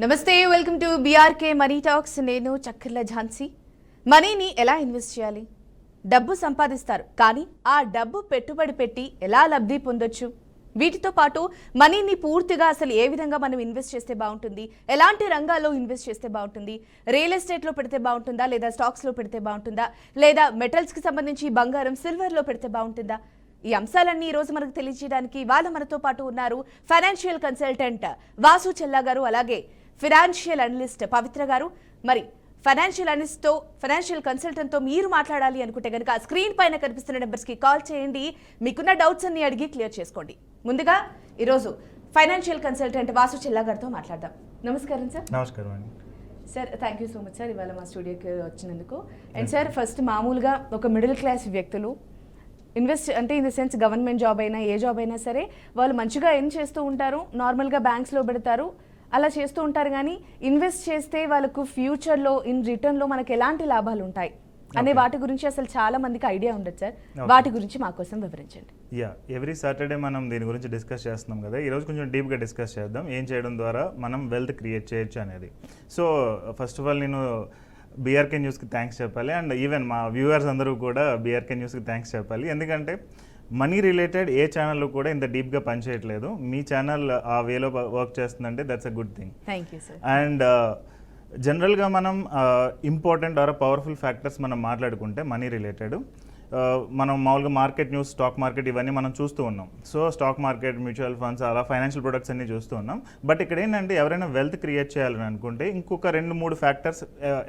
నమస్తే, welcome to BRK money talks. నేను చక్కర్ల ఝాన్సీ. మనీని ఎలా ఇన్వెస్ట్ చేయాలి? డబ్బు సంపాదిస్తారు, కానీ ఆ డబ్బు పెట్టుబడి పెట్టి ఎలా లబ్ధి పొందొచ్చు? వీటితో పాటు మనీని పూర్తిగా అసలు ఏ విధంగా మనం ఇన్వెస్ట్ చేస్తే బాగుంటుంది, ఎలాంటి రంగాల్లో ఇన్వెస్ట్ చేస్తే బాగుంటుంది, రియల్ ఎస్టేట్లో పెడితే బాగుంటుందా, లేదా స్టాక్స్లో పెడితే బాగుంటుందా, లేదా మెటల్స్కి సంబంధించి బంగారం సిల్వర్లో పెడితే బాగుంటుందా? ఈ అంశాలన్నీ ఈ రోజు మనకు తెలియజేయడానికి ఇవాళ మనతో పాటు ఉన్నారు ఫైనాన్షియల్ కన్సల్టెంట్ వాసు చెల్లా గారు, అలాగే ఫైనాన్షియల్ అనలిస్ట్ పవిత్ర గారు. మరి ఫైనాన్షియల్ అనలిస్ట్తో, ఫైనాన్షియల్ కన్సల్టెంట్తో మీరు మాట్లాడాలి అనుకుంటే కనుక స్క్రీన్ పైన కనిపిస్తున్న నెంబర్స్కి కాల్ చేయండి. మీకున్న డౌట్స్ అన్ని అడిగి క్లియర్ చేసుకోండి. ముందుగా ఈరోజు ఫైనాన్షియల్ కన్సల్టెంట్ వాసు చెల్లా గారితో మాట్లాడదాం. నమస్కారం సార్. నమస్కారం అండి. Sir, thank you so much sir ఇవాళ మా స్టూడియోకి వచ్చినందుకు. అండ్ సార్, ఫస్ట్ మామూలుగా ఒక మిడిల్ క్లాస్ వ్యక్తులు ఇన్వెస్ట్ అంటే in the sense government job అయినా ఏ జాబ్ అయినా సరే వాళ్ళు మంచిగా ఎర్న్ చేస్తూ ఉంటారు, నార్మల్గా బ్యాంక్స్లో పెడతారు, అలా చేస్తూ ఉంటారు. కానీ ఇన్వెస్ట్ చేస్తే వాళ్ళకు ఫ్యూచర్లో ఇన్ రిటర్న్లో మనకు ఎలాంటి లాభాలు ఉంటాయి అనే వాటి గురించి అసలు చాలా మందికి ఐడియా ఉండదు సార్. వాటి గురించి మా కోసం వివరించండి. ఎవ్రీ సాటర్డే మనం దీని గురించి డిస్కస్ చేస్తున్నాం కదా, ఈరోజు కొంచెం డీప్గా డిస్కస్ చేద్దాం ఏం చేయడం ద్వారా మనం వెల్త్ క్రియేట్ చేయొచ్చు అనేది. సో ఫస్ట్ ఆఫ్ ఆల్ నేను బీఆర్కే న్యూస్కి థ్యాంక్స్ చెప్పాలి, అండ్ ఈవెన్ మా వ్యూవర్స్ అందరూ కూడా బీఆర్కే న్యూస్కి థ్యాంక్స్ చెప్పాలి. ఎందుకంటే మనీ రిలేటెడ్ ఏ ఛానల్లో కూడా ఇంత డీప్గా పనిచేయట్లేదు. మీ ఛానల్ ఆ వేలో వర్క్ చేస్తుందంటే that's a good thing. Thank you sir. And జనరల్గా మనం ఇంపార్టెంట్ ఆర్ పవర్ఫుల్ ఫ్యాక్టర్స్ మనం మాట్లాడుకుంటే మనీ రిలేటెడ్ మనం మామూలుగా మార్కెట్ న్యూస్, స్టాక్ మార్కెట్ ఇవన్నీ మనం చూస్తూ ఉన్నాం. So stock market, mutual funds, అలా ఫైనాన్షియల్ ప్రొడక్ట్స్ అన్నీ చూస్తూ ఉన్నాం. బట్ ఇక్కడ ఏంటంటే ఎవరైనా వెల్త్ క్రియేట్ చేయాలని అనుకుంటే ఇంకొక 2-3 ఫ్యాక్టర్స్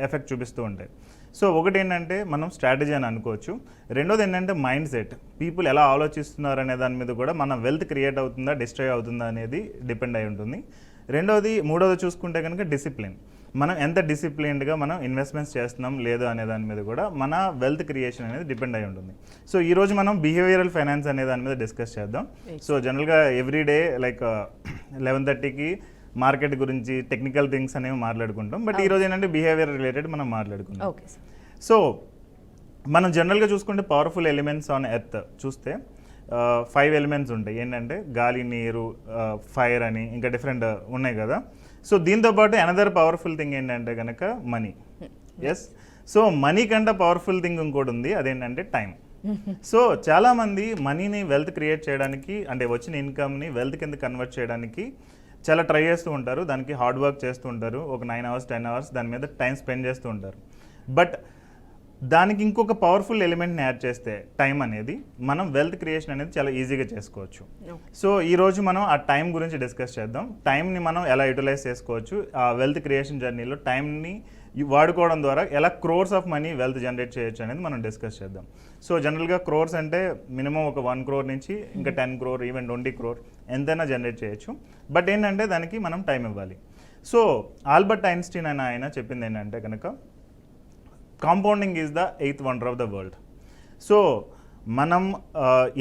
ఎఫెక్ట్ చూపిస్తూ ఉంటాయి. సో ఒకటి ఏంటంటే మనం స్ట్రాటజీ అని అనుకోవచ్చు. రెండోది ఏంటంటే మైండ్ సెట్, పీపుల్ ఎలా ఆలోచిస్తున్నారు అనే దాని మీద కూడా మన వెల్త్ క్రియేట్ అవుతుందా, డిస్ట్రాయ్ అవుతుందా అనేది డిపెండ్ అయి ఉంటుంది. మూడోది చూసుకుంటే కనుక డిసిప్లిన్, మనం ఎంత డిసిప్లిన్డ్గా మనం ఇన్వెస్ట్మెంట్స్ చేస్తున్నాం లేదు అనే దాని మీద కూడా మన వెల్త్ క్రియేషన్ అనేది డిపెండ్ అయి ఉంటుంది. సో ఈరోజు మనం బిహేవియరల్ ఫైనాన్స్ అనే దాని మీద డిస్కస్ చేద్దాం. సో జనరల్గా ఎవ్రీడే లైక్ 11:30కి మార్కెట్ గురించి టెక్నికల్ థింగ్స్ అనేవి మాట్లాడుకుంటాం. బట్ ఈరోజు ఏంటంటే బిహేవియర్ రిలేటెడ్ మనం మాట్లాడుకుంటాం. సో మనం జనరల్గా చూసుకుంటే పవర్ఫుల్ ఎలిమెంట్స్ ఆన్ ఎర్త్ చూస్తే 5 ఎలిమెంట్స్ ఉంటాయి. ఏంటంటే గాలి, నీరు, ఫైర్ అని ఇంకా డిఫరెంట్ ఉన్నాయి కదా. సో దీంతో పాటు అనదర్ పవర్ఫుల్ థింగ్ ఏంటంటే కనుక మనీ. ఎస్, సో మనీ కంటే పవర్ఫుల్ థింగ్ ఇంకోటి ఉంది, అదేంటంటే టైం. సో చాలామంది మనీని వెల్త్ క్రియేట్ చేయడానికి, అంటే వచ్చిన ఇన్కమ్ని వెల్త్ కింద కన్వర్ట్ చేయడానికి చాలా ట్రై చేస్తూ ఉంటారు, దానికి హార్డ్ వర్క్ చేస్తూ ఉంటారు. ఒక 9 hours 10 hours దాని మీద టైం స్పెండ్ చేస్తూ ఉంటారు. బట్ దానికి ఇంకొక పవర్ఫుల్ ఎలిమెంట్ని యాడ్ చేస్తే టైం అనేది, మనం వెల్త్ క్రియేషన్ అనేది చాలా ఈజీగా చేసుకోవచ్చు. సో ఈరోజు మనం ఆ టైం గురించి డిస్కస్ చేద్దాం. టైంని మనం ఎలా యూటిలైజ్ చేసుకోవచ్చు, ఆ వెల్త్ క్రియేషన్ జర్నీలో టైంని వాడుకోవడం ద్వారా ఎలా crores of money wealth generate చేయొచ్చు అనేది మనం డిస్కస్ చేద్దాం. సో జనరల్గా క్రోర్స్ అంటే మినిమం ఒక 1 crore నుంచి ఇంకా 10 crore, ఈవెన్ 20 crore ఎంతైనా జనరేట్ చేయొచ్చు. బట్ ఏంటంటే దానికి మనం టైం ఇవ్వాలి. సో ఆల్బర్ట్ ఐన్స్టీన్ అని ఆయన చెప్పింది ఏంటంటే కనుక compounding is the 8th wonder of the world. So మనం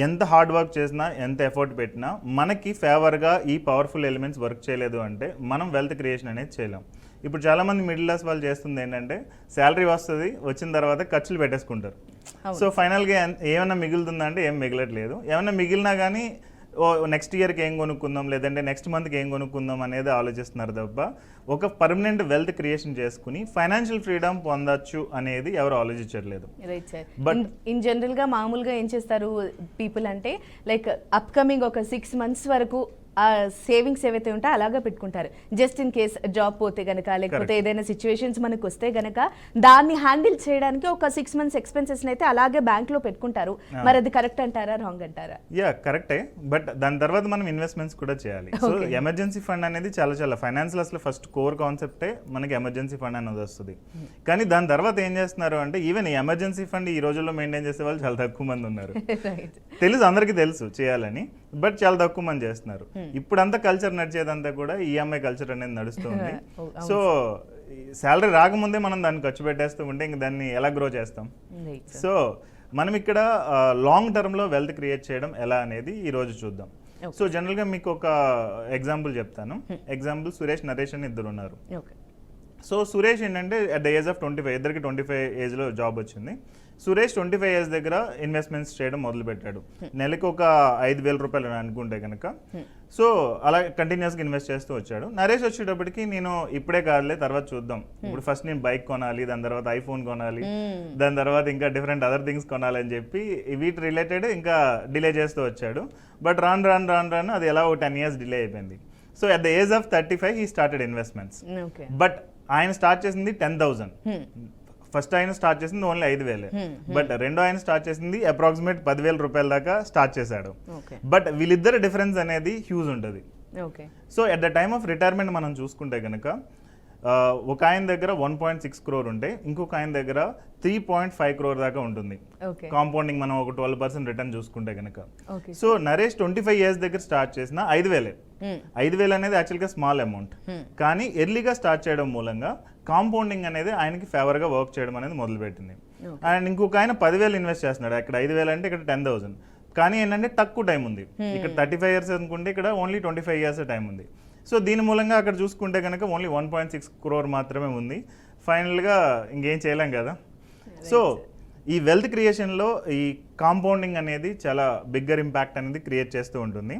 ఎంత హార్డ్ వర్క్ చేసినా, ఎంత ఎఫర్ట్ పెట్టినా మనకి ఫేవర్గా ఈ పవర్ఫుల్ ఎలిమెంట్స్ వర్క్ చేయలేదు అంటే మనం వెల్త్ క్రియేషన్ అనేది చేయలేం. ఇప్పుడు చాలామంది మిడిల్ క్లాస్ వాళ్ళు చేస్తుంది ఏంటంటే శాలరీ వస్తుంది, వచ్చిన తర్వాత ఖర్చులు పెట్టేసుకుంటారు. సో ఫైనల్గా ఏమైనా మిగులుతుందా అంటే ఏం మిగలట్లేదు. ఏమైనా మిగిలినా కానీ నెక్స్ట్ ఇయర్కి ఏం కొనుక్కుందాం, లేదంటే నెక్స్ట్ మంత్కి ఏం కొనుక్కుందాం అనేది ఆలోచిస్తున్నారు తప్ప ఒక పర్మనెంట్ వెల్త్ క్రియేషన్ చేసుకుని ఫైనాన్షియల్ ఫ్రీడమ్ పొందొచ్చు అనేది ఎవరు ఆలోచించట్లేదు. Right sir. బట్ ఇన్ జనరల్గా మామూలుగా ఏం చేస్తారు పీపుల్ అంటే, లైక్ అప్కమింగ్ ఒక 6 months వరకు ఆ సేవింగ్స్ ఏవైతే ఉంటే అలాగే పెట్టుకుంటారు. జస్ట్ ఇన్ కేస్ జాబ్ పోతే గనక, లేకపోతే ఏదైనా సిచ్యువేషన్స్ మనకు వస్తే గనక దాన్ని హ్యాండిల్ చేయడానికి ఒక 6 months ఎక్స్పెన్సెస్ అయితే అలాగే బ్యాంక్ లో పెట్టుకుంటారు. మరి అది కరెక్ట్ అంటారా, రాంగ్ అంటారా? కరెక్టే. బట్ దాని తర్వాత మనం ఇన్వెస్ట్మెంట్స్ కూడా చేయాలి. సో ఎమర్జెన్సీ ఫండ్ అనేది చాలా ఫైనాన్షియల్ అసలు ఫస్ట్ కోర్ కాన్సెప్టే మనకి ఎమర్జెన్సీ ఫండ్ అనేది వస్తుంది. కానీ దాని తర్వాత ఏం చేస్తున్నారు అంటే, ఈవెన్ ఈ ఎమర్జెన్సీ ఫండ్ ఈ రోజుల్లో మెయింటైన్ చేసే వాళ్ళు చాలా తక్కువ మంది ఉన్నారు. తెలుసు, అందరికీ తెలుసు చేయాలని, బట్ చాలా తక్కువ మంది చేస్తున్నారు. ఇప్పుడంతా కల్చర్ నడిచేదంతా కూడా ఈఎంఐ కల్చర్ అనేది నడుస్తుంది. సో శాలరీ రాకముందే మనం దాన్ని ఖర్చు పెట్టేస్తూ ఉంటే ఇంక దాన్ని ఎలా గ్రో చేస్తాం? సో మనం ఇక్కడ లాంగ్ టర్మ్లో వెల్త్ క్రియేట్ చేయడం ఎలా అనేది ఈరోజు చూద్దాం. సో జనరల్గా మీకు ఒక ఎగ్జాంపుల్ చెప్తాను. ఎగ్జాంపుల్ సురేష్, నరేష్ అని ఇద్దరు ఉన్నారు. సో సురేష్ ఏంటంటే అట్ ద ఏజ్ ఆఫ్ 25, ఇద్దరికి 25 ఏజ్లో జాబ్ వచ్చింది. సురేష్ 25 years దగ్గర ఇన్వెస్ట్మెంట్స్ చేయడం మొదలుపెట్టాడు. నెలకు ఒక 5,000 రూపాయలు అనుకుంటే కనుక సో అలా కంటిన్యూస్గా ఇన్వెస్ట్ చేస్తూ వచ్చాడు. నరేష్ వచ్చేటప్పటికి నేను ఇప్పుడే కాదులే తర్వాత చూద్దాం, ఇప్పుడు ఫస్ట్ నేను బైక్ కొనాలి, దాని తర్వాత ఐఫోన్ కొనాలి, దాని తర్వాత ఇంకా డిఫరెంట్ అదర్ థింగ్స్ కొనాలని చెప్పి వీటి రిలేటెడ్ ఇంకా డిలే చేస్తూ వచ్చాడు. బట్ రాను అది ఎలా ఒక 10 years డిలే అయిపోయింది. So at the age of 35 he started investments. But ఆయన స్టార్ట్ చేసింది 10,000. ఫస్ట్ ఆయన స్టార్ట్ చేసింది ఓన్లీ 5,000. బట్ రెండో ఆయన స్టార్ట్ చేసింది అప్రాక్సిమేట్ 10,000 రూపాయల దాకా స్టార్ట్ చేశాడు. బట్ వీళ్ళిద్దరు డిఫరెన్స్ అనేది హ్యూజ్ ఉంటుంది. So at the time of retirement మనం చూసుకుంటే కనుక ఒక ఆయన దగ్గర 1.6 crore ఉంటే ఇంకొక ఆయన దగ్గర 3.5 crore దాకా ఉంటుంది. కాంపౌండింగ్ మనం ఒక 12% రిటర్న్ చూసుకుంటే కనుక. సో నరేష్ 25 years దగ్గర స్టార్ట్ చేసిన 5,000 అనేది యాక్చువల్గా స్మాల్ అమౌంట్, కానీ ఎర్లీగా స్టార్ట్ చేయడం మూలంగా కాంపౌండింగ్ అనేది ఆయనకి ఫేవర్గా వర్క్ చేయడం అనేది మొదలుపెట్టింది. అండ్ ఇంకొక ఆయన 10,000 ఇన్వెస్ట్ చేస్తున్నాడు. అక్కడ 5,000 అంటే ఇక్కడ 10,000. కానీ ఏంటంటే తక్కువ టైం ఉంది. ఇక్కడ 35 years అనుకుంటే ఇక్కడ ఓన్లీ 25 years టైం ఉంది. సో దీని మూలంగా అక్కడ చూసుకుంటే కనుక ఓన్లీ 1.6 crore మాత్రమే ఉంది. ఫైనల్గా ఇంకేం చేయలేం కదా. సో ఈ వెల్త్ క్రియేషన్లో ఈ కాంపౌండింగ్ అనేది చాలా బిగ్గర్ ఇంపాక్ట్ అనేది క్రియేట్ చేస్తూ ఉంటుంది.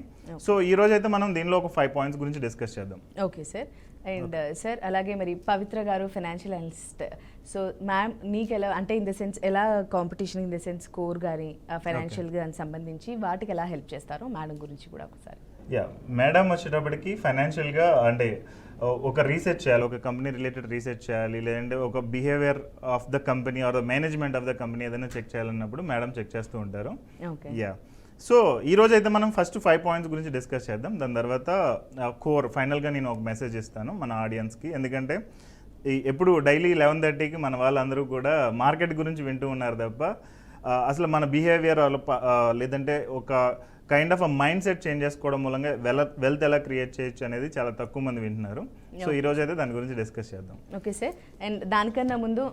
సో ఈ రోజు అయితే మనం దీనిలో ఒక 5 points గురించి డిస్కస్ చేద్దాం. Okay sir. అండ్ సార్ అలాగే మరి పవిత్ర గారు ఫైనాన్షియల్ అనలిస్ట్. సో మ్యామ్ నీకు ఎలా అంటే ఇన్ ద సెన్స్ ఎలా competition in the sense score కానీ ఫైనాన్షియల్ దానికి సంబంధించి వాటికి ఎలా హెల్ప్ చేస్తారో మేడం గురించి కూడా ఒకసారి. మేడం వచ్చేటప్పటికి ఫైనాన్షియల్గా అంటే ఒక రీసెర్చ్ చేయాలి, ఒక కంపెనీ రిలేటెడ్ రీసెర్చ్ చేయాలి, లేదంటే ఒక behaviour of the company or the management of the company ఏదైనా చెక్ చేయాలన్నప్పుడు మేడం చెక్ చేస్తూ ఉంటారు. సో ఈ రోజు అయితే మనం ఫస్ట్ 5 points గురించి డిస్కస్ చేద్దాం. దాని తర్వాత కోర్ ఫైనల్గా నేను ఒక మెసేజ్ ఇస్తాను మన ఆడియన్స్కి. ఎందుకంటే ఎప్పుడు డైలీ 11:30కి మన వాళ్ళందరూ కూడా మార్కెట్ గురించి వింటూ ఉన్నారు తప్ప అసలు మన బిహేవియర్ లేదంటే ఒక kind of mind set change చేసుకోవడం మూలంగా వెల్త్ ఎలా క్రియేట్ చేయొచ్చు అనేది చాలా తక్కువ మంది వింటున్నారు. సో ఈ రోజు అయితే దాని గురించి డిస్కస్ చేద్దాం. Okay sir. అండ్ దానికన్నా ముందు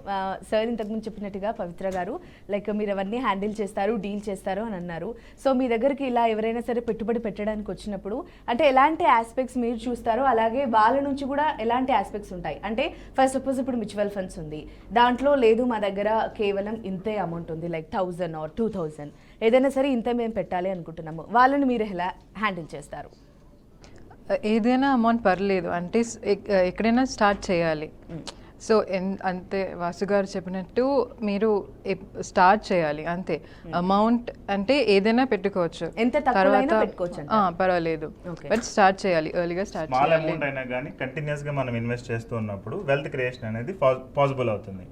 సార్ ఇంతకుముందు చెప్పినట్టుగా పవిత్ర గారు లైక్ మీరు అవన్నీ హ్యాండిల్ చేస్తారు, డీల్ చేస్తారు అని అన్నారు. సో మీ దగ్గరికి ఇలా ఎవరైనా సరే పెట్టుబడి పెట్టడానికి వచ్చినప్పుడు అంటే ఎలాంటి ఆస్పెక్ట్స్ మీరు చూస్తారో అలాగే వాళ్ళ నుంచి కూడా ఎలాంటి ఆస్పెక్ట్స్ ఉంటాయి అంటే ఫస్ట్ సపోజ్ ఇప్పుడు మ్యూచువల్ ఫండ్స్ ఉంది, దాంట్లో లేదు మా దగ్గర కేవలం ఇంతే అమౌంట్ ఉంది లైక్ 1,000 or 2,000 ఏదైనా సరే ఇంత మేము పెట్టాలి అనుకుంటున్నాము, వాళ్ళని మీరు ఎలా హ్యాండిల్ చేస్తారు? ఏదైనా అమౌంట్ పర్లేదు అంటే ఎక్కడైనా స్టార్ట్ చేయాలి. సో అంతే వాసు గారు చెప్పినట్టు మీరు స్టార్ట్ చేయాలి అంతే. అమౌంట్ అంటే ఏదైనా పెట్టుకోవచ్చు, పర్వాలేదు, బట్ స్టార్ట్ చేయాలి, ఎర్లీగా స్టార్ట్ చేయాలి. స్మాల్ అమౌంట్ అయినా కానీ కంటిన్యూస్గా మనం ఇన్వెస్ట్ చేస్తూ ఉన్నప్పుడు వెల్త్ క్రియేషన్ అనేది పాసిబుల్ అవుతుంది.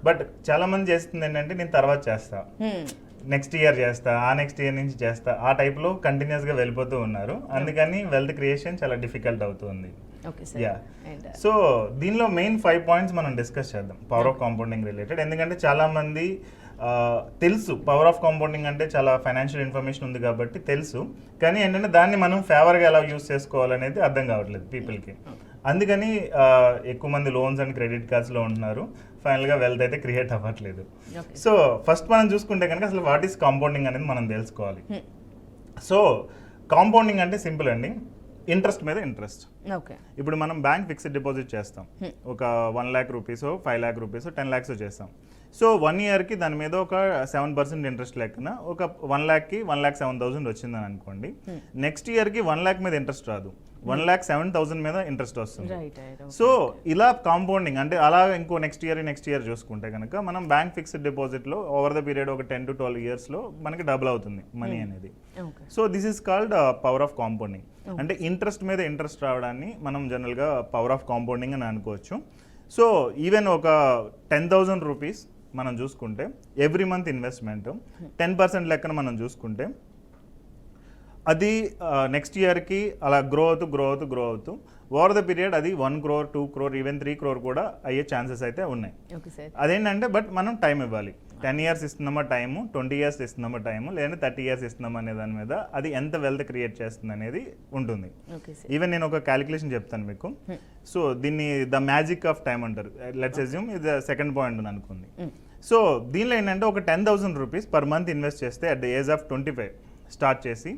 బట్ చాలా మంది చేస్తుంది ఏంటంటే నేను తర్వాత చేస్తా, నెక్స్ట్ ఇయర్ చేస్తా, ఆ నెక్స్ట్ ఇయర్ నుంచి చేస్తా, ఆ టైప్లో కంటిన్యూస్గా వెళ్ళిపోతూ ఉన్నారు. అందుకని వెల్త్ క్రియేషన్ చాలా డిఫికల్ట్ అవుతుంది. సో దీనిలో మెయిన్ 5 points మనం డిస్కస్ చేద్దాం పవర్ ఆఫ్ కాంపౌండింగ్ రిలేటెడ్. ఎందుకంటే చాలా మంది తెలుసు పవర్ ఆఫ్ కాంపౌండింగ్ అంటే చాలా ఫైనాన్షియల్ ఇన్ఫర్మేషన్ ఉంది కాబట్టి తెలుసు, కానీ ఏంటంటే దాన్ని మనం ఫేవర్గా ఎలా యూస్ చేసుకోవాలనేది అర్థం కావట్లేదు పీపుల్కి. అందుకని ఎక్కువ మంది లోన్స్ అండ్ క్రెడిట్ కార్డ్స్లో ఉంటున్నారు, ఫైనల్గా వెల్త్ అయితే క్రియేట్ అవ్వట్లేదు. సో ఫస్ట్ మనం చూసుకుంటే కనుక అసలు వాట్ ఈస్ కాంపౌండింగ్ అనేది మనం తెలుసుకోవాలి. సో కాంపౌండింగ్ అంటే సింపుల్ అండి, ఇంట్రెస్ట్ మీద ఇంట్రెస్ట్. ఇప్పుడు మనం బ్యాంక్ ఫిక్స్డ్ డిపాజిట్ చేస్తాం, ఒక 1 lakh rupees, 5 lakh rupees, 10 lakhs చేస్తాం. సో 1 yearకి దాని మీద ఒక 7% ఇంట్రెస్ట్ లెక్కన ఒక 1 lakhకి 1,07,000 వచ్చిందని అనుకోండి. నెక్స్ట్ ఇయర్కి 1 lakh మీద ఇంట్రెస్ట్ రాదు, 1,07,000 మీద ఇంట్రెస్ట్ వస్తుంది. సో ఇలా కాంపౌండింగ్ అంటే అలా ఇంకో నెక్స్ట్ ఇయర్ చూసుకుంటే కనుక మనం బ్యాంక్ ఫిక్స్డ్ డిపాజిట్లో ఓవర్ ద పీరియడ్ ఒక 10 to 12 yearsలో మనకి డబుల్ అవుతుంది మనీ అనేది. So this is called power of compounding. అంటే ఇంట్రెస్ట్ మీద ఇంట్రెస్ట్ రావడాన్ని మనం జనరల్గా పవర్ ఆఫ్ కాంపౌండింగ్ అని అనుకోవచ్చు. సో ఈవెన్ ఒక 10,000 rupees మనం చూసుకుంటే ఎవ్రీ మంత్ ఇన్వెస్ట్మెంట్ 10% లెక్కన మనం చూసుకుంటే అది నెక్స్ట్ ఇయర్కి అలా గ్రో అవుతూ ఓవర్ ద పీరియడ్ అది 1 crore, 2 crore, ఈవెన్ 3 crore కూడా అయ్యే ఛాన్సెస్ అయితే ఉన్నాయి. అదేంటంటే బట్ మనం టైం ఇవ్వాలి. 10 years ఇస్తున్నామా టైము, 20 years ఇస్తున్నామా టైము, లేదంటే 30 years ఇస్తున్నామా అనే దాని మీద అది ఎంత వెల్త్ క్రియేట్ చేస్తుంది అనేది ఉంటుంది. ఈవెన్ నేను ఒక క్యాలిక్యులేషన్ చెప్తాను మీకు. సో దీన్ని ద మ్యాజిక్ ఆఫ్ టైం అంటారు. లెట్స్ అస్యూమ్ ఇది సెకండ్ పాయింట్ అని అనుకుంది. సో దీనిలో ఏంటంటే ఒక 10,000 rupees పర్ మంత్ ఇన్వెస్ట్ చేస్తే at the age of 25 start చేసి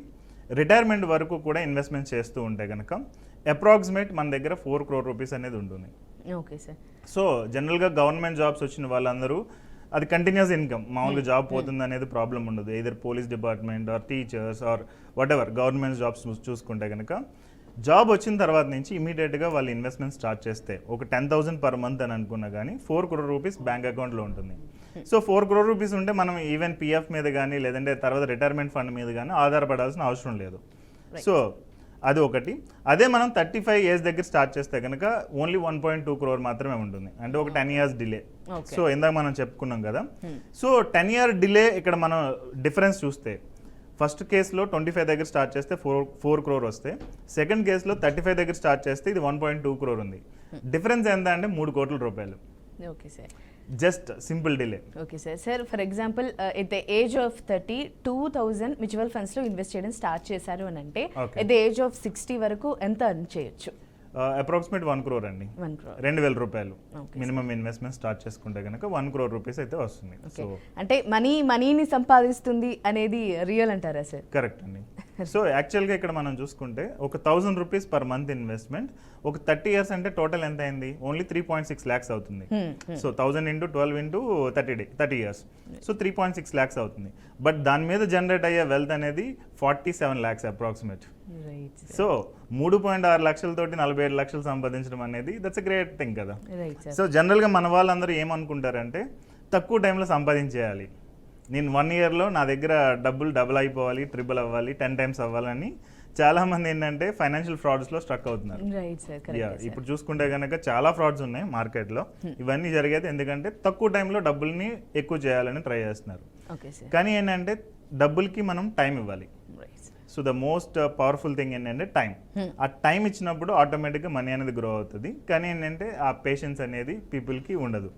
రిటైర్మెంట్ వరకు కూడా ఇన్వెస్ట్మెంట్ చేస్తూ ఉంటే కనుక అప్రాక్సిమేట్ మన దగ్గర 4 crore rupees అనేది ఉంటుంది. Okay sir. సో జనరల్గా గవర్నమెంట్ జాబ్స్ వచ్చిన వాళ్ళందరూ అది కంటిన్యూస్ ఇన్కమ్, మామూలుగా జాబ్ పోతుంది అనేది ప్రాబ్లం ఉండదు. Either police department or teachers or whatever government jobs చూసుకుంటే కనుక జాబ్ వచ్చిన తర్వాత నుంచి ఇమీడియట్గా వాళ్ళు ఇన్వెస్ట్మెంట్ స్టార్ట్ చేస్తే ఒక 10,000 పర్ మంత్ అని అనుకున్నా కానీ 4 crore రూపీస్ బ్యాంక్ అకౌంట్లో ఉంటుంది. సో 4 crore రూపీస్ ఉంటే మనం ఈవెన్ పిఎఫ్ మీద కానీ లేదంటే తర్వాత రిటైర్మెంట్ ఫండ్ మీద కానీ ఆధారపడాల్సిన అవసరం లేదు. సో అది ఒకటి. అదే మనం 35 years దగ్గర స్టార్ట్ చేస్తే కనుక ఓన్లీ 1.2 crore మాత్రమే ఉంటుంది, అంటే ఒక 10 years డిలే. సో ఇందాక మనం చెప్పుకున్నాం కదా. సో 10 year డిలే ఇక్కడ మనం డిఫరెన్స్ చూస్తే ఫస్ట్ కేసులో 25 దగ్గర స్టార్ట్ చేస్తే 4 crore వస్తే, సెకండ్ కేసులో 35 దగ్గర స్టార్ట్ చేస్తే ఇది 1.2 crore ఉంది. డిఫరెన్స్ ఎంత అంటే 3 కోట్ల రూపాయలు. Okay sir, just simple delay. Okay sir. Sir for example at the age of 30 2,000 mutual ఫండ్స్లో ఇన్వెస్ట్ చేయడం స్టార్ట్ చేశారు అని అంటే ఎట్ ద ఏజ్ ఆఫ్ 60 వరకు ఎంత ఎర్న్ చేయొచ్చు? అప్రాక్సిమేట్ 1 crore అండి. 1 crore 2,000 రూపాయలు మినిమం ఇన్వెస్ట్మెంట్ స్టార్ట్ చేసుకుంటే కనుక 1 crore రూపీస్ అయితే వస్తుంది. సో అంటే మనీని సంపాదిస్తుంది అనేది రియల్ అంటారా సార్? కరెక్ట్ అండి. సో యాక్చువల్గా ఇక్కడ మనం చూసుకుంటే ఒక 1,000 రూపీస్ పర్ మంత్ ఇన్వెస్ట్మెంట్ ఒక 30 years అంటే టోటల్ ఎంత అయింది? ఓన్లీ 3.6 lakhs అవుతుంది. So 1,000 into 12 into 30 years, so 3.6 lakhs అవుతుంది. బట్ దాని మీద జనరేట్ అయ్యే వెల్త్ అనేది 47 lakhs అప్రాక్సిమేట్. సో 3.6 లక్షలతోటి 47 లక్షలు సంపాదించడం అనేది దట్స్ ఎ గ్రేట్ థింగ్ కదా. సో జనరల్గా మన వాళ్ళందరూ ఏమనుకుంటారంటే తక్కువ టైంలో సంపాదించేయాలి, నేను 1 yearలో నా దగ్గర డబ్బులు డబుల్ అయిపోవాలి, ట్రిపుల్ అవ్వాలి, 10 times అవ్వాలని చాలా మంది ఏంటంటే ఫైనాన్షియల్ ఫ్రాడ్స్లో స్ట్రక్ అవుతున్నారు. ఇప్పుడు చూసుకుంటే కనుక చాలా ఫ్రాడ్స్ ఉన్నాయి మార్కెట్లో. ఇవన్నీ జరిగేది ఎందుకంటే తక్కువ టైంలో డబ్బుల్ని ఎక్కువ చేయాలని ట్రై చేస్తున్నారు. కానీ ఏంటంటే డబ్బులకి మనం టైం ఇవ్వాలి. So the most powerful thing ఏంటంటే టైం. ఆ టైం ఇచ్చినప్పుడు ఆటోమేటిక్గా మనీ అనేది గ్రో అవుతుంది. కానీ ఏంటంటే ఆ పేషెన్స్ అనేది పీపుల్కి ఉండదు.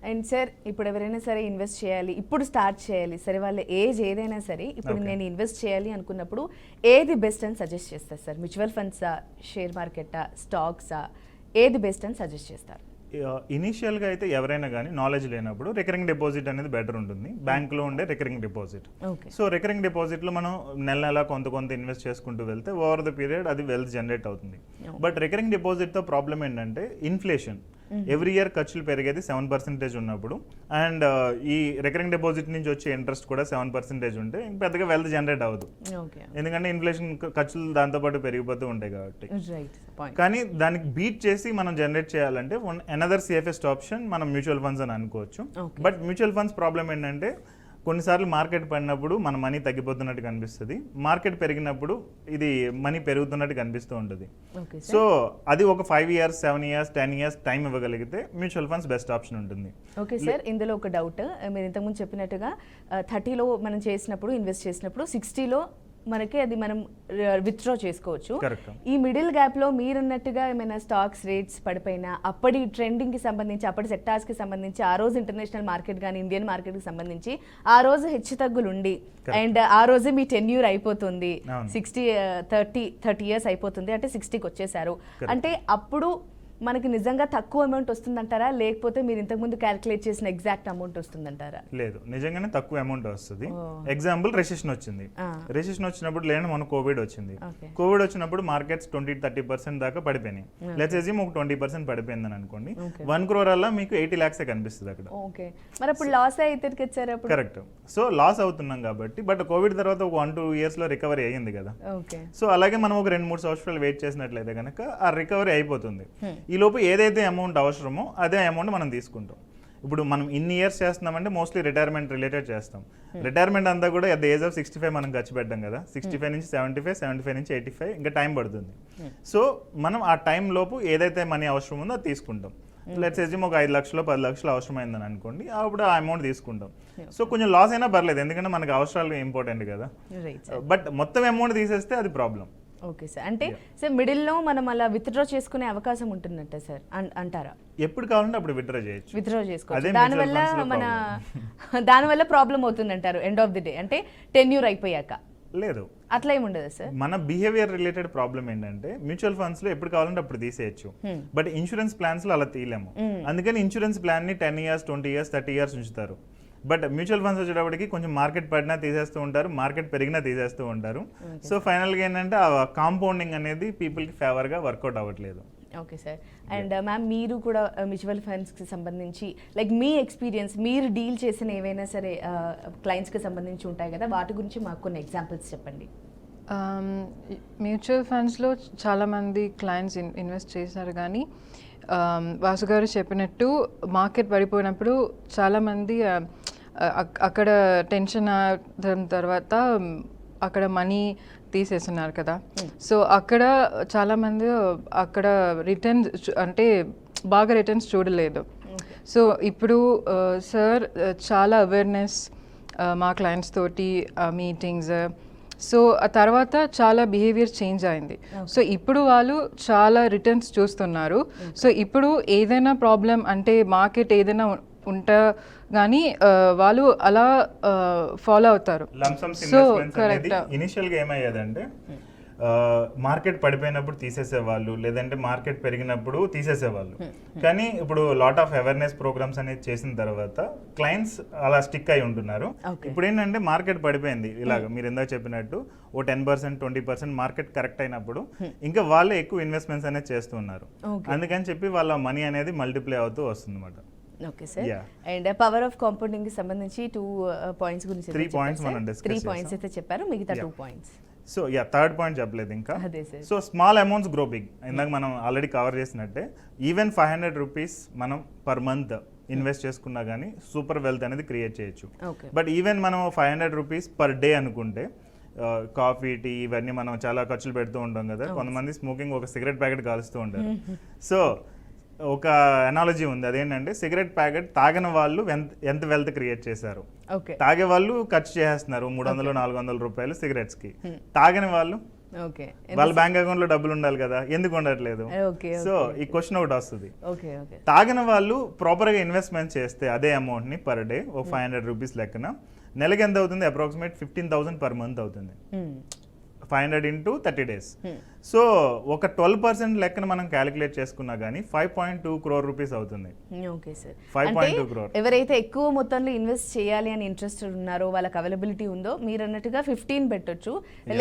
అండ్ సార్ ఇప్పుడు ఎవరైనా సరే ఇన్వెస్ట్ చేయాలి, ఇప్పుడు స్టార్ట్ చేయాలి, సరే వాళ్ళ ఏజ్ ఏదైనా సరే ఇప్పుడు నేను ఇన్వెస్ట్ చేయాలి అనుకున్నప్పుడు ఏది బెస్ట్ అని సజెస్ట్ చేస్తారు సార్? మ్యూచువల్ ఫండ్సా, షేర్ మార్కెటా, స్టాక్సా, ఏది బెస్ట్ అని సజెస్ట్ చేస్తారు? ఇనీషియల్గా అయితే ఎవరైనా కానీ నాలెడ్జ్ లేనప్పుడు రికరింగ్ డిపాజిట్ అనేది బెటర్ ఉంటుంది, బ్యాంక్లో ఉండే రికరింగ్ డిపాజిట్. సో రికరింగ్ డిపాజిట్లో మనం నెల కొంత ఇన్వెస్ట్ చేసుకుంటూ వెళ్తే ఓవర్ ద పీరియడ్ అది వెల్త్ జనరేట్ అవుతుంది. బట్ రికరింగ్ డిపాజిట్తో ప్రాబ్లం ఏంటంటే ఇన్ఫ్లేషన్, ఎవ్రీ ఇయర్ ఖర్చులు పెరిగేది 7% ఉన్నప్పుడు, అండ్ ఈ రికరింగ్ డిపాజిట్ నుంచి వచ్చే ఇంట్రెస్ట్ కూడా 7% ఉంటే పెద్దగా వెల్త్ జనరేట్ అవ్వదు, ఎందుకంటే ఇన్ఫ్లేషన్ ఖర్చులు దాంతోపాటు పెరిగిపోతూ ఉంటాయి కాబట్టి. కానీ దానికి బీట్ చేసి మనం జనరేట్ చేయాలంటే అనదర్ సేఫెస్ట్ ఆప్షన్ మనం మ్యూచువల్ ఫండ్స్ అని అనుకోవచ్చు. బట్ మ్యూచువల్ ఫండ్స్ ప్రాబ్లం ఏంటంటే కొన్నిసార్లు మార్కెట్ పడినప్పుడు మన మనీ తగ్గిపోతున్నట్టు కనిపిస్తుంది, మార్కెట్ పెరిగినప్పుడు ఇది మనీ పెరుగుతున్నట్టు కనిపిస్తూ ఉంటుంది. సో అది ఒక 5 years 7 years 10 years టైం ఇవ్వగలిగితే మ్యూచువల్ ఫండ్స్ బెస్ట్ ఆప్షన్ ఉంటుంది. ఓకే సార్, ఇందులో ఒక డౌట్, మీరు ఇంతకుముందు చెప్పినట్టుగా 30లో మనం చేసినప్పుడు ఇన్వెస్ట్ చేసినప్పుడు 60లో మనకి అది మనం విత్డ్రా చేసుకోవచ్చు. ఈ మిడిల్ గ్యాప్లో మీరున్నట్టుగా ఏమైనా స్టాక్స్ రేట్స్ పడిపోయినా అప్పటి ట్రెండింగ్కి సంబంధించి, అప్పటి సెక్టార్స్కి సంబంధించి, ఆ రోజు ఇంటర్నేషనల్ మార్కెట్ కానీ ఇండియన్ మార్కెట్కి సంబంధించి ఆ రోజు హెచ్చు తగ్గులు ఉండి అండ్ ఆ రోజు మీ టెన్యూర్ అయిపోతుంది, 30 years అయిపోతుంది అంటే 60కి వచ్చేసారు అంటే అప్పుడు మనకి నిజంగా తక్కువ అమౌంట్ వస్తుందంటారా, లేకపోతే మీరు ఇంతకుముందు క్యాలిక్యులేట్ చేసిన ఎగ్జాక్ట్ అమౌంట్ వస్తుందంటారా? లేదు, నిజంగానే తక్కువ అమౌంట్ వస్తుంది. ఎగ్జాంపుల్ రెసెషన్ వచ్చింది, రెసెషన్ వచ్చినప్పుడు లేని మన కోవిడ్ వచ్చింది. కోవిడ్ వచ్చినప్పుడు మార్కెట్స్ 20-30% దాకా పడిపోయినాయి. లెట్స్ అస్యూమ్ ఒక 20% పడిపోయిందని అనుకోండి, 1 crore అలా మీకు 80 lakhs కనిపిస్తుంది అక్కడ. ఓకే, మరి అప్పుడు లాస్ అయితే వచ్చారు. కరెక్ట్. సో లాస్ అవుతున్నాం కాబట్టి, బట్ కోవిడ్ తర్వాత ఒక 1-2 years లో రికవరీ అయ్యింది కదా. సో అలాగే మనం ఒక 2-3 సంవత్సరాలు వెయిట్ చేసినట్లయితే కనుక ఆ రికవరీ అయిపోతుంది. ఈ లోపు ఏదైతే అమౌంట్ అవసరమో అదే అమౌంట్ మనం తీసుకుంటాం. ఇప్పుడు మనం ఇన్ని ఇయర్స్ చేస్తున్నామంటే మోస్ట్లీ రిటైర్మెంట్ రిలేటెడ్ చేస్తాం. రిటైర్మెంట్ అంతా కూడా అట్ ద ఏజ్ ఆఫ్ 65 మనం ఖర్చు పెట్టాం కదా. 65 నుంచి 75, 75 నుంచి 85 ఇంకా టైం పడుతుంది. సో మనం ఆ టైం లోపు ఏదైతే మనీ అవసరం ఉందో అది తీసుకుంటాం. లెట్స్ అస్యూమ్ ఒక 5 లక్షలు 10 లక్షలు అవసరమైందని అనుకోండి, అప్పుడు ఆ అమౌంట్ తీసుకుంటాం. సో కొంచెం లాస్ అయినా పర్లేదు, ఎందుకంటే మనకు అవసరాలు ఇంపార్టెంట్ కదా. బట్ మొత్తం అమౌంట్ తీసేస్తే అది ప్రాబ్లం. ఓకే సార్, అంటే సార్ మిడిల్లో మనం అలా విత్డ్రా చేసుకునే అవకాశం ఉంటుందంట సార్ అంటారా? ఎప్పుడు కావాలంటే అప్పుడు విత్డ్రా చేసుకోవచ్చు. దానివల్ల ప్రాబ్లం అవుతుందంటారు ఎండ్ ఆఫ్ ది డే, అంటే టెన్యూర్ అయిపోయాక? లేదు, అట్లా ఏముండదు సార్. మన బిహేవియర్ రిలేటెడ్ ప్రాబ్లం ఏంటంటే మ్యూచువల్ ఫండ్స్ లో ఎప్పుడు కావాలంటే అప్పుడు తీసేయచ్చు, బట్ ఇన్సూరెన్స్ ప్లాన్స్ లో అలా తీయలేము. అందుకని ఇన్సూరెన్స్ ప్లాన్ ని 10 years 20 years 30 years ఉంచుతారు. బట్ మ్యూచువల్ ఫండ్స్ వచ్చేటప్పటికి కొంచెం మార్కెట్ పడినా తీసేస్తూ ఉంటారు, మార్కెట్ పెరిగినా తీసేస్తూ ఉంటారు. సో ఫైనల్గా ఏంటంటే ఆ కాంపౌండింగ్ అనేది పీపుల్కి ఫేవర్గా వర్కౌట్ అవ్వట్లేదు. ఓకే సార్, అండ్ మ్యామ్ మీరు కూడా మ్యూచువల్ ఫండ్స్కి సంబంధించి లైక్ మీ ఎక్స్పీరియన్స్, మీరు డీల్ చేసిన ఏవైనా సరే క్లయింట్స్కి సంబంధించి ఉంటాయి కదా, వాటి గురించి మాకు కొన్ని ఎగ్జాంపుల్స్ చెప్పండి. మ్యూచువల్ ఫండ్స్లో చాలామంది క్లయింట్స్ ఇన్వెస్ట్ చేశారు, కానీ వాసు గారు చెప్పినట్టు మార్కెట్ పడిపోయినప్పుడు చాలామంది అక్కడ టెన్షన్ తర్వాత అక్కడ మనీ తీసేస్తున్నారు కదా. సో అక్కడ చాలామంది అక్కడ రిటర్న్స్ అంటే బాగా రిటర్న్స్ చూడలేదు. సో ఇప్పుడు సార్ చాలా అవేర్నెస్ మా క్లయింట్స్ తోటి మీటింగ్స్, సో ఆ తర్వాత చాలా బిహేవియర్ చేంజ్ అయింది. సో ఇప్పుడు వాళ్ళు చాలా రిటర్న్స్ చూస్తున్నారు. సో ఇప్పుడు ఏదైనా ప్రాబ్లం అంటే మార్కెట్ ఏదైనా ఉంటా కానీ వాళ్ళు అలా ఫాలో అవుతారు. So correct. ఇనిషియల్గా ఏమయ్యేదంటే మార్కెట్ పడిపోయినప్పుడు తీసేసేవాళ్ళు, లేదంటే మార్కెట్ పెరిగినప్పుడు తీసేసేవాళ్ళు. కానీ ఇప్పుడు లాట్ ఆఫ్ అవేర్నెస్ ప్రోగ్రామ్స్ అనేది చేసిన తర్వాత క్లయింట్స్ అలా స్టిక్ అయి ఉంటున్నారు. ఇప్పుడు ఏంటంటే మార్కెట్ పడిపోయింది, ఇలాగ మీరు ఎందాక చెప్పినట్టు ఓ 10% 20% మార్కెట్ కరెక్ట్ అయినప్పుడు ఇంకా వాళ్ళే ఎక్కువ ఇన్వెస్ట్మెంట్స్ అనేది చేస్తూ ఉన్నారు. అందుకని చెప్పి వాళ్ళ మనీ అనేది మల్టిప్లై అవుతూ వస్తుంది అన్నమాట. Okay sir. And power of compounding కి సంబంధించి 2 పాయింట్స్ గురించి 3 పాయింట్స్ మనం డిస్కస్ 3 పాయింట్స్ అయితే చెప్పారు, మిగతా 2 పాయింట్స్. సో థర్డ్ పాయింట్ చెప్పలేదు ఇంకా. So small amounts grow big. ఇందాక మనం ఆల్రెడీ కవర్ చేసినట్టే ఈవెన్ 500 రూపీస్ మనం పర్ మంత్ ఇన్వెస్ట్ చేసుకున్నా కానీ సూపర్ వెల్త్ అనేది క్రియేట్ చేయొచ్చు. బట్ ఈవెన్ మనం 500 రూపీస్ పర్ డే అనుకుంటే కాఫీ టీ ఇవన్నీ మనం చాలా ఖర్చులు పెడుతూ ఉంటాం కదా. కొంతమంది స్మోకింగ్ ఒక సిగరెట్ ప్యాకెట్ కాలుస్తూ ఉంటారు. సో ఒక అనాలజీ ఉంది, అదేంటంటే సిగరెట్ ప్యాకెట్ తాగిన వాళ్ళు ఎంత వెల్త్ క్రియేట్ చేశారు. తాగే వాళ్ళు ఖర్చు చేస్తున్నారు 300-400 రూపాయలు సిగరెట్స్ కి. తాగని వాళ్ళు వాళ్ళ బ్యాంక్ అకౌంట్ లో డబ్బులు ఉండాలి కదా, ఎందుకు ఉండట్లేదు? సో ఈ క్వశ్చన్ ఒకటి వస్తుంది. తాగిన వాళ్ళు ప్రాపర్ గా ఇన్వెస్ట్మెంట్ చేస్తే అదే అమౌంట్ ని పర్ డే ఒక 500 రూపీస్ లెక్కన నెలకి ఎంత అవుతుంది? అప్రాక్సిమేట్ 15,000 పర్ మంత్ అవుతుంది. 500 into 30 days. సో ఒక 12% లెక్కన మనం క్యాలిక్యులేట్ చేసుకున్నా కానీ 5.2 crore రూపీస్ అవుతుంది. Okay sir. 5.2 crore. ఎవరైతే ఎక్కువ మొత్తంలో ఇన్వెస్ట్ చేయాలి అని ఇంట్రెస్టెడ్ ఉన్నారో, వాళ్ళకి అవైలబిలిటీ ఉందో, మీరు అన్నట్టుగా 15 పెట్టొచ్చు.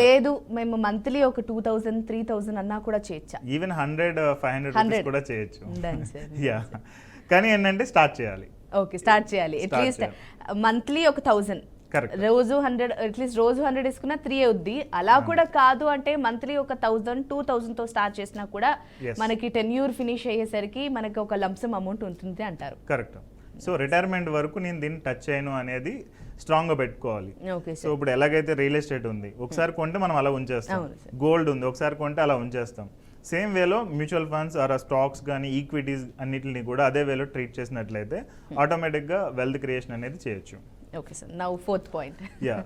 లేదు మేము మంత్లీ ఒక 2,000 3,000 అన్నా కూడా చేయొచ్చా? ఈవెన్ 100-500 రూపీస్ కూడా చేయొచ్చు. యా, కానీ ఏంటంటే స్టార్ట్ చేయాలి. ఓకే, స్టార్ట్ చేయాలి. అట్లీస్ట్ మంత్లీ ఒక 1,000, రోజు 100, అట్లీస్ట్ రోజు 100 వేసుకున్నా 3 అవుద్ది. అలా కూడా కాదు అంటే మంత్లీ ఒక 1,000-2,000 తో స్టార్ట్ చేసినా కూడా మనకి టెన్యూర్ ఫినిష్ అయ్యేసరికి మనకి ఒక లంసమ్ అమౌంట్ ఉంటుంది అంటారు. కరెక్ట్. సో రిటైర్మెంట్ వరకు నేను దీన్ని టచ్ చేయను అనేది స్ట్రాంగ్ గా పెట్టుకోవాలి. సో ఇప్పుడు ఎలాగైతే రియల్ ఎస్టేట్ ఉంది, ఒకసారి కొంటే మనం అలా ఉంచేస్తాం. గోల్డ్ ఉంది, ఒకసారి కొంటే అలా ఉంచేస్తాం. సేమ్ వేలో మ్యూచువల్ ఫండ్స్ ఆర్ స్టాక్స్ కానీ ఈక్విటీస్ అన్నిటిని కూడా అదే వేలో ట్రీట్ చేసినట్లయితే ఆటోమేటిక్గా వెల్త్ క్రియేషన్ అనేది చేయొచ్చు. Okay sir, now fourth point. Yeah.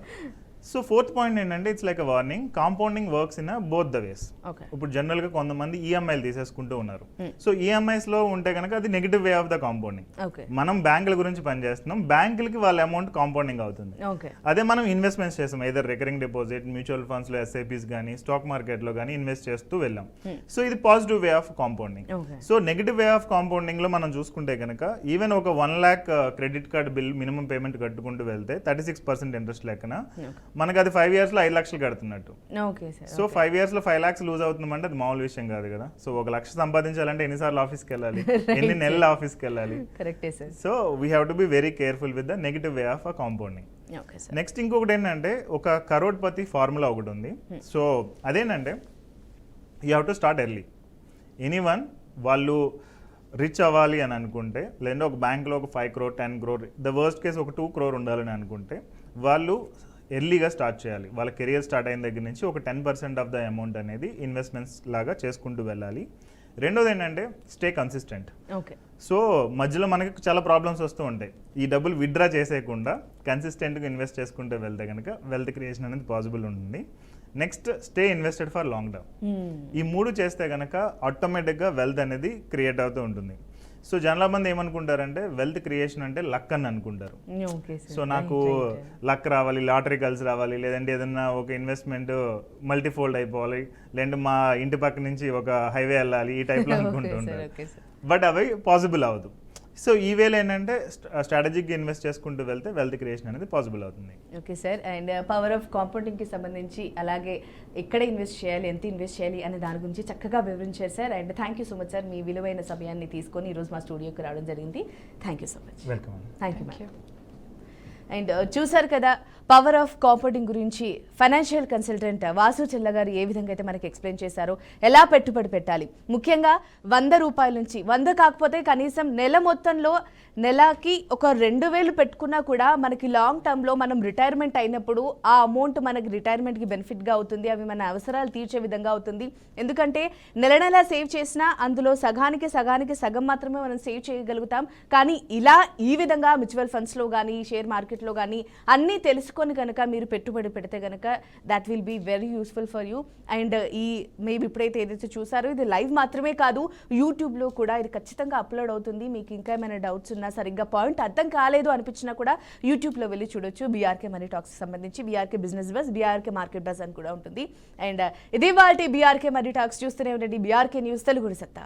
So fourth point ఏంటంటే it's like a warning, compounding works in both the ways. ఇప్పుడు జనరల్ గా కొంతమంది ఈఎంఐలు తీసేసుకుంటూ ఉన్నారు. సో ఈఎంఐస్ లో ఉంటే కనుక అది negative way of the compounding. మనం బ్యాంకుల గురించి పనిచేస్తున్నాం, బ్యాంకులకి వాళ్ళ అమౌంట్ కాంపౌండింగ్ అవుతుంది. అదే మనం ఇన్వెస్ట్మెంట్స్ చేస్తాం, either recurring deposit, mutual funds లో ఎస్ఐపీస్ కానీ స్టాక్ మార్కెట్ లో కానీ ఇన్వెస్ట్ చేస్తూ వెళ్ళాం. సో ఇది positive way of compounding. So negative way of compounding లో మనం చూసుకుంటే కనుక ఈవెన్ ఒక 1 lakh credit card bill minimum payment కట్టుకుంటూ వెళ్తే 36% ఇంట్రెస్ట్ లెక్కన మనకి అది 5 years లో 5 లక్షలు కడుతున్నట్టు. సో 5 years లో 5 lakhs లూజ్ అవుతుందంటే అది మామూలు విషయం కాదు కదా. సో 1 లక్ష సంపాదించాలంటే ఎన్నిసార్లు ఆఫీస్కి వెళ్ళాలి, ఎన్ని నెలలు ఆఫీస్కి వెళ్ళాలి. So we have to be very careful with the negative way of compounding. Next ఇంకొకటి ఏంటంటే ఒక కరోడ్పతి ఫార్ములా ఒకటి ఉంది. సో అదేంటంటే you have to start early. Anyone వాళ్ళు రిచ్ అవ్వాలి అని అనుకుంటే, లేదంటే ఒక బ్యాంక్లో ఒక 5 crore 10 crore, the worst case ఒక 2 crore ఉండాలని అనుకుంటే వాళ్ళు ఎర్లీగా స్టార్ట్ చేయాలి. వాళ్ళ కెరియర్ స్టార్ట్ అయిన దగ్గర నుంచి ఒక 10% ఆఫ్ ద అమౌంట్ అనేది ఇన్వెస్ట్మెంట్స్ లాగా చేసుకుంటూ వెళ్ళాలి. రెండోది ఏంటంటే స్టే కన్సిస్టెంట్. సో మధ్యలో మనకి చాలా ప్రాబ్లమ్స్ వస్తూ ఉంటాయి. ఈ డబ్బులు విత్డ్రా చేసేయకుండా కన్సిస్టెంట్గా ఇన్వెస్ట్ చేసుకుంటూ వెళ్తే కనుక వెల్త్ క్రియేషన్ అనేది పాసిబుల్ ఉంటుంది. Next stay invested for long term. ఈ 3 చేస్తే కనుక ఆటోమేటిక్గా వెల్త్ అనేది క్రియేట్ అవుతూ ఉంటుంది. సో చాలా మంది ఏమనుకుంటారంటే వెల్త్ క్రియేషన్ అంటే లక్ అని అనుకుంటారు. సో నాకు లక్ రావాలి, లాటరీ కలిసి రావాలి, లేదంటే ఏదన్నా ఒక ఇన్వెస్ట్మెంట్ మల్టీఫోల్డ్ అయిపోవాలి, లేదంటే మా ఇంటి పక్క నుంచి ఒక హైవే వెళ్ళాలి, ఈ టైప్లో అనుకుంటుంటారు. బట్ అవి పాసిబుల్ అవ్వదు. సో ఈ వేళ ఏంటంటే స్ట్రాటజిక్గా ఇన్వెస్ట్ చేసుకుంటూ వెళ్తే వెల్త్ క్రియేషన్ అనేది పాసిబుల్ అవుతుంది. Okay sir. And power of కాంపౌండింగ్కి సంబంధించి అలాగే ఎక్కడ ఇన్వెస్ట్ చేయాలి, ఎంత ఇన్వెస్ట్ చేయాలి అనే దాని గురించి చక్కగా వివరించారు sir. And thank you so much sir, మీ విలువైన సమయాన్ని తీసుకొని ఈరోజు మా స్టూడియోకి రావడం జరిగింది. Thank you so much. Welcome. Thank you ma'am. And చూసారు కదా, పవర్ ఆఫ్ కాంపౌండింగ్ గురించి ఫైనాన్షియల్ కన్సల్టెంట్ వాసు చెల్ల గారు ఏ విధంగా అయితే మనకి ఎక్స్ప్లెయిన్ చేశారో, ఎలా పెట్టుబడి పెట్టాలి, ముఖ్యంగా 100 రూపాయల నుంచి 100 కాకపోతే కనీసం నెల మొత్తంలో నెలకి ఒక 2000 పెట్టుకున్నా కూడా మనకి లాంగ్ టర్మ్లో మనం రిటైర్మెంట్ అయినప్పుడు ఆ అమౌంట్ మనకి రిటైర్మెంట్కి బెనిఫిట్గా అవుతుంది, అవి మన అవసరాలు తీర్చే విధంగా అవుతుంది. ఎందుకంటే నెల నెల సేవ్ చేసినా అందులో సగానికి సగం మాత్రమే మనం సేవ్ చేయగలుగుతాం. కానీ ఇలా ఈ విధంగా మ్యూచువల్ ఫండ్స్లో కానీ షేర్ మార్కెట్లో కానీ అన్నీ తెలుసుకొని కనుక మీరు పెట్టుబడి పెడితే కనుక that will be very useful for you. And ఈ మేము ఇప్పుడైతే ఏదైతే చూసారో ఇది లైవ్ మాత్రమే కాదు, యూట్యూబ్లో కూడా ఇది ఖచ్చితంగా అప్లోడ్ అవుతుంది. మీకు ఇంకా ఏమైనా డౌట్స్ ఉన్నా, సరిగ్గా పాయింట్ అర్థం కాలేదు అనిపించినా కూడా యూట్యూబ్లో వెళ్ళి చూడొచ్చు. బీఆర్కే మనీ టాక్స్ సంబంధించి BRK business bus, BRK market bus అని కూడా ఉంటుంది. అండ్ ఇది వాళ్ళ బీఆర్కే మనీ టాక్స్. చూస్తూనే ఉండండి బీఆర్కే న్యూస్ తెలుగు సత్తా.